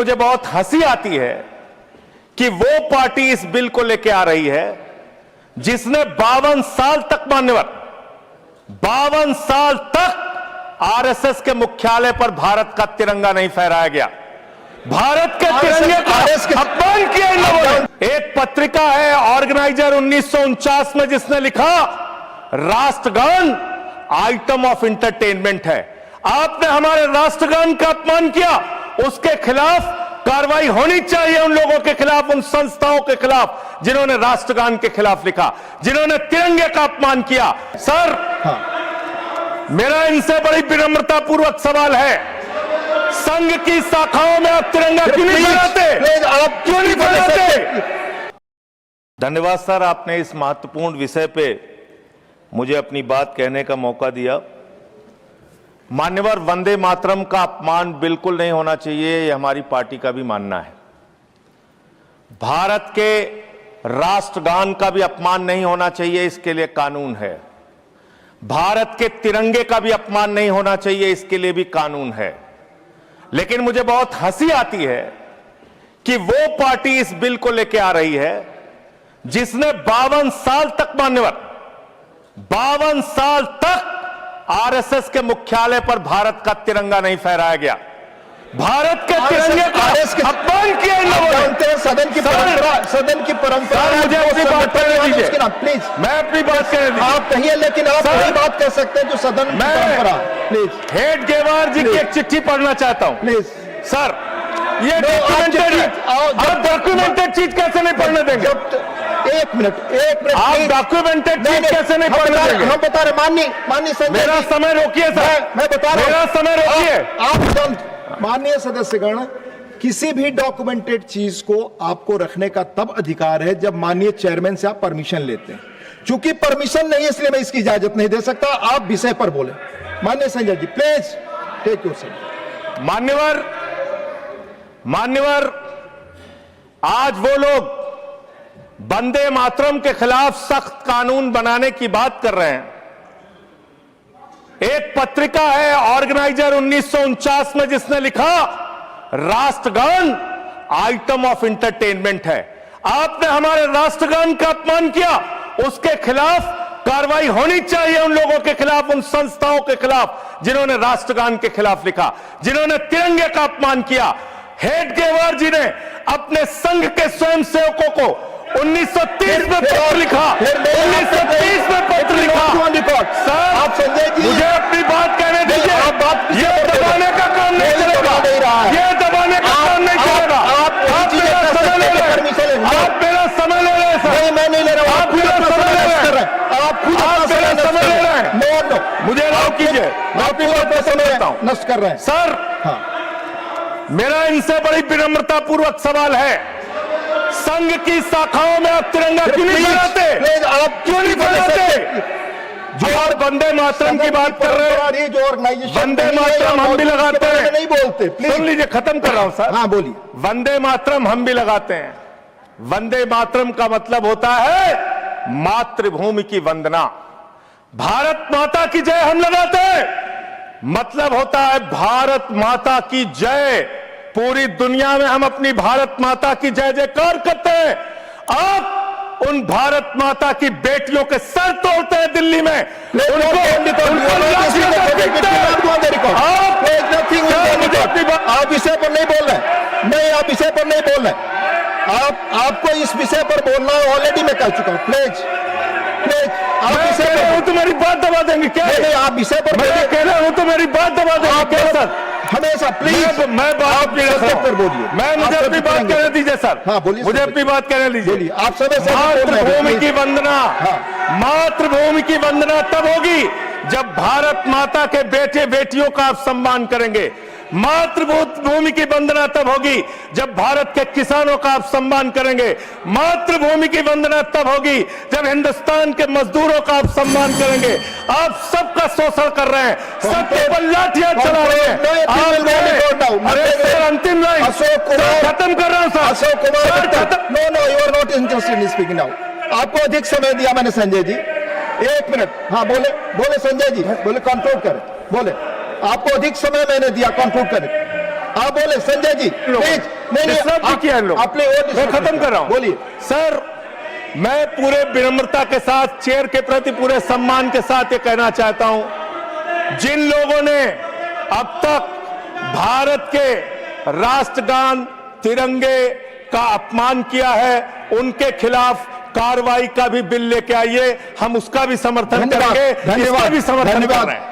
मुझे बहुत हंसी आती है कि वो पार्टी इस बिल को लेकर आ रही है जिसने 52 साल तक, मान्यवर 52 साल तक आरएसएस के मुख्यालय पर भारत का तिरंगा नहीं फहराया गया। भारत के तिरंगे का अपमान किया इन लोगों ने। एक पत्रिका है ऑर्गेनाइजर 1949 में जिसने लिखा राष्ट्रगान आइटम ऑफ इंटरटेनमेंट है। आपने हमारे राष्ट्रगान का अपमान किया, उसके खिलाफ कार्रवाई होनी चाहिए। उन लोगों के खिलाफ, उन संस्थाओं के खिलाफ जिन्होंने राष्ट्रगान के खिलाफ लिखा, जिन्होंने तिरंगे का अपमान किया। सर, मेरा इनसे बड़ी विनम्रता पूर्वक सवाल है, संघ की शाखाओं में आप तिरंगा क्यों नहीं फहराते? आप क्यों नहीं फहराते? धन्यवाद सर, आपने इस महत्वपूर्ण विषय पे मुझे अपनी बात कहने का मौका दिया। मान्यवर, वंदे मातरम का अपमान बिल्कुल नहीं होना चाहिए, ये हमारी पार्टी का भी मानना है। भारत के राष्ट्रगान का भी अपमान नहीं होना चाहिए, इसके लिए कानून है। भारत के तिरंगे का भी अपमान नहीं होना चाहिए, इसके लिए भी कानून है। लेकिन मुझे बहुत हंसी आती है कि वो पार्टी इस बिल को लेकर आ रही है जिसने 52 साल तक, मान्यवर 52 साल तक आरएसएस के मुख्यालय पर भारत का तिरंगा नहीं फहराया गया। भारत के तिरंगे का अपमान किया इन लोगों ने। सदन की परंपरा मुझे अपनी बात करने दीजिए, प्लीज। मैं अपनी बात करने दीजिए। आप कहिए, लेकिन आप वही बात कर सकते हैं जो सदन की परंपरा। प्लीज, हेड गेवार जी की एक चिट्ठी पढ़ना चाहता हूं। प्लीज सर, ये डॉक्यूमेंटेड चीज कैसे नहीं पढ़ने देंगे? एक मिनट आप डॉक्यूमेंटेड चीज कैसे नहीं पढ़ने देंगे? हम बता रहे, माननीय संजय, मेरा समय रोकिए सर, मैं बता रहा हूं, मेरा समय रोकिए। आप माननीय सदस्यगण, किसी भी डॉक्यूमेंटेड चीज को आपको रखने का तब अधिकार है जब माननीय चेयरमैन से आप परमिशन लेते हैं। चूंकि परमिशन नहीं है, इसलिए मैं इसकी इजाजत नहीं दे सकता। आप विषय पर बोले। माननीय Sanjay ji, please take your seat. मान्यवर, आज वो लोग वंदे मातरम के खिलाफ सख्त कानून बनाने की बात कर रहे हैं। एक पत्रिका है ऑर्गेनाइजर 1949 में जिसने लिखा राष्ट्रगान आइटम ऑफ इंटरटेनमेंट है। आपने हमारे राष्ट्रगान का अपमान किया, उसके खिलाफ कार्रवाई होनी चाहिए। उन लोगों के खिलाफ, उन संस्थाओं के खिलाफ जिन्होंने राष्ट्रगान के खिलाफ लिखा, जिन्होंने तिरंगे का अपमान किया। हेड गेवार जी ने अपने संघ के स्वयंसेवकों को 1930 में पत्र लिखा, 1930 में पत्र लिखा। सर, आप संजय जी, मुझे अपनी बात कहने दीजिए। ये दबाने का काम नहीं चलेगा, ये दबाने का काम नहीं चलेगा। आप मेरा समय ले रहे हैं, आप मेरा समय ले रहे हैं सर। मैं नहीं ले रहा हूं, आप मेरा समय ले रहे हैं, आप खुद मेरा समय ले रहे हैं। नो, मुझे अलाउ कीजिए, मैं अपनी बात समय लेता हूं। नष्ट कर रहे हैं सर, मेरा इनसे बड़ी विनम्रता पूर्वक सवाल है, संघ की शाखाओं में आप तिरंगा क्यों नहीं फहराते? आप क्यों नहीं फहराते? जो आप वंदे मातरम की बात कर रहे हैं, जो ऑर्गेनाइजेशन वंदे मातरम हम भी लगाते हैं। नहीं बोलते, सुन लीजिए, खत्म कर रहा हूं सर। हाँ, बोलिए। वंदे मातरम हम भी लगाते हैं। वंदे मातरम का मतलब होता है मातृभूमि की वंदना। भारत माता की जय हम लगाते हैं, मतलब होता है भारत माता की जय। पूरी दुनिया में हम अपनी भारत माता की जय जयकार करते हैं। आप उन भारत माता की बेटियों के सर तोड़ते हैं दिल्ली में, आप विषय पर नहीं बोल रहे। नहीं, आप विषय पर नहीं बोल रहे। आपको इस विषय पर बोलना ऑलरेडी मैं कह चुका हूं। प्लीज आप विषय पर हूं तो मेरी बात दबा देंगे क्या? नहीं, आप विषय पर कह रहा हूं तो मेरी बात दबा देंगे क्या सर? हमेशा प्लीज मैं बात पर बोलिए। मुझे अपनी बात कहने दीजिए सर। हाँ, बोलिए। मुझे अपनी बात कहने दीजिए। आप समय मातृभूमि की वंदना, मातृभूमि की वंदना तब होगी जब भारत माता के बेटे बेटियों का आप सम्मान करेंगे। मातृभूमि की वंदना तब होगी जब भारत के किसानों का आप सम्मान करेंगे। मातृभूमि की वंदना तब होगी जब हिंदुस्तान के मजदूरों का आप सम्मान करेंगे। आप सबका शोषण कर रहे हैं, सबके ऊपर लाठियां चला रहे हैं। अंतिम लाइन खत्म कर रहा हूं sir. Ashok Kumar, no, you are not interested in speaking now. आपको अधिक समय दिया मैंने संजय जी। एक मिनट। हाँ, बोले संजय जी, बोले कंट्रोल करें। बोले, आपको अधिक समय मैंने दिया, कंट्रोल करें। आप बोले संजय जी प्लीज। नहीं डिस्टर्ब भी किया इन लोग। अपने और मैं खत्म कर रहा हूं। बोलिए सर, मैं पूरे विनम्रता के साथ चेयर के प्रति पूरे सम्मान के साथ ये कहना चाहता हूं, जिन लोगों ने अब तक भारत के राष्ट्रगान तिरंगे का अपमान किया है, उनके खिलाफ कार्रवाई का भी बिल लेके आइए, हम उसका भी समर्थन धन्यवाद, करेंगे, इसका भी समर्थन कर रहे हैं।